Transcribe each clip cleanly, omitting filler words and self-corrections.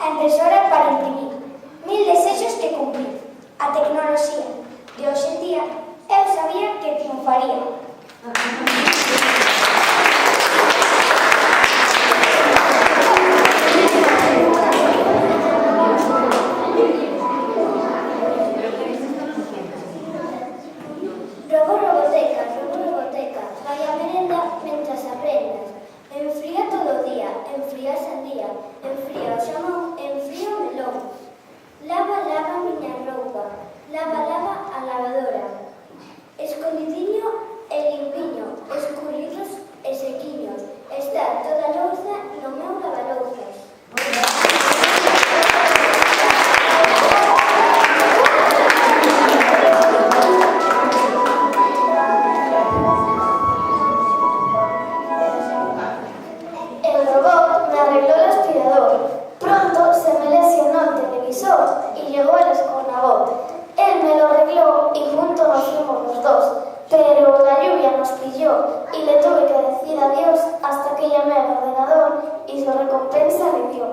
a impresora para imprimir, 1000 desexos que cumplir. A tecnoloxía de hoxe en día eu sabía que triunfaría. Roboteca, vai a merenda mentras aprendas. Enfría todo o día, enfría a sandía, enfría o xamón, enfría o melón. Lava miña roupa, lava a lavadora. Escondidiño e limpiño, escurridos e sequiños. Está toda a louza no meu lavalouzas. Pero la lluvia nos pilló y le tuve que decir adiós hasta que llamé al ordenador y su recompensa me dio.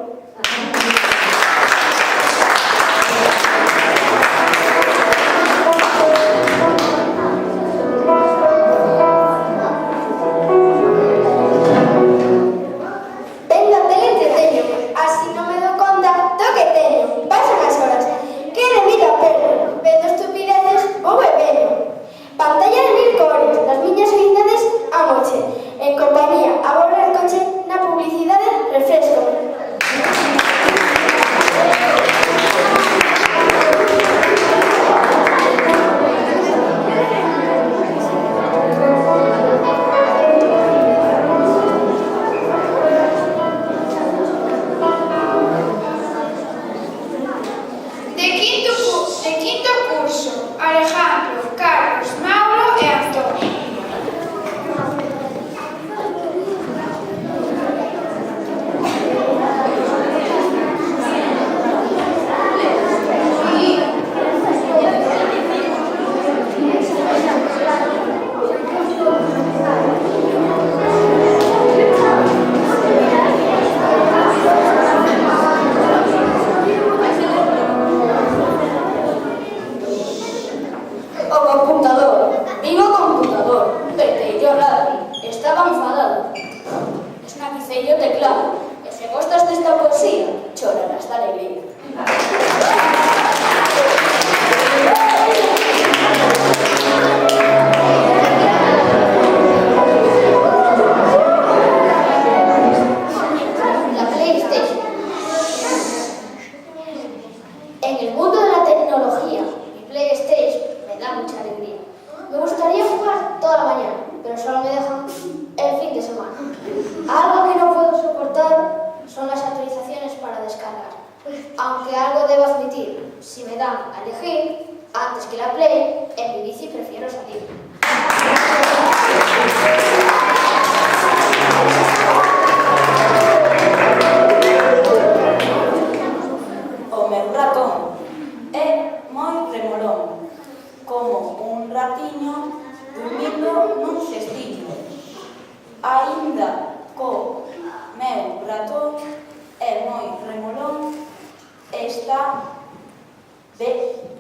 Venga, teleentreteño, así no me doy conta do que teño. Pasan as horas, que de vida perdo, vendo estupideces vou bebendo. Pantalla de 1000 colores, nas miñas felicidades a moche. En compañía, a volver coche, na publicidade, refresco. De quinto curso, Alejandro, Carlos, Mauro e Antonio. Estaba enfadado. Esnaquicei o teclado. E se gostas desta poesía, chorarás da alegría. La PlayStation. En el mundo de la tecnología, mi PlayStation me da mucha alegría. Me gustaría jugar toda la mañana, pero solo me dejan el fin de semana. Algo que no puedo soportar son las actualizaciones para descargar. Aunque algo debo admitir, si me dan a elegir, antes que la Play, en mi bici prefiero salir. O meu ratón é moi remolón, como un ratiño dormindo nun cestillo. Aínda co meu ratón é moi remolón, está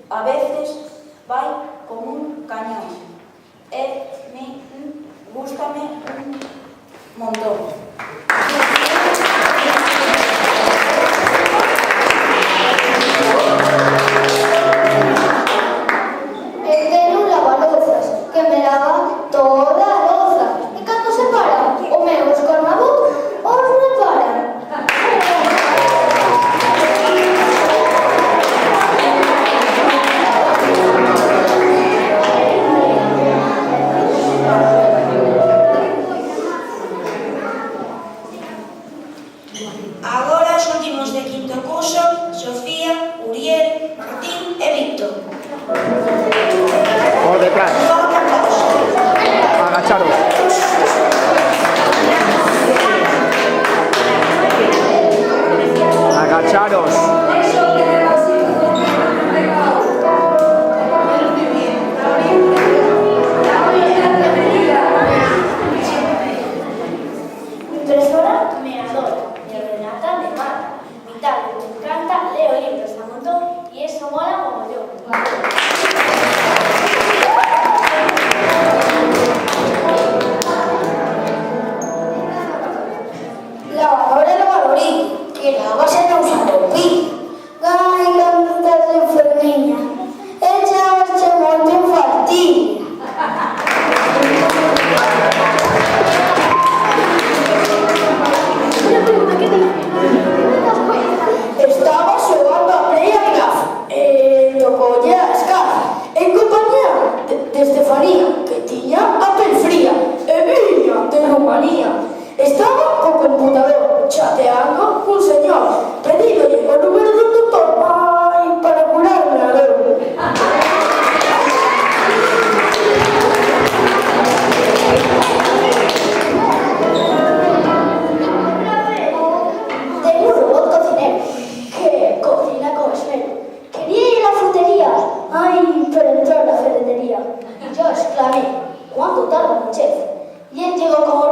a veces vai como un cañón. Gústame un montón. Ten un lavalouzas que me lava toda a louza. E cando se para, o meu escornabut os repara. do cor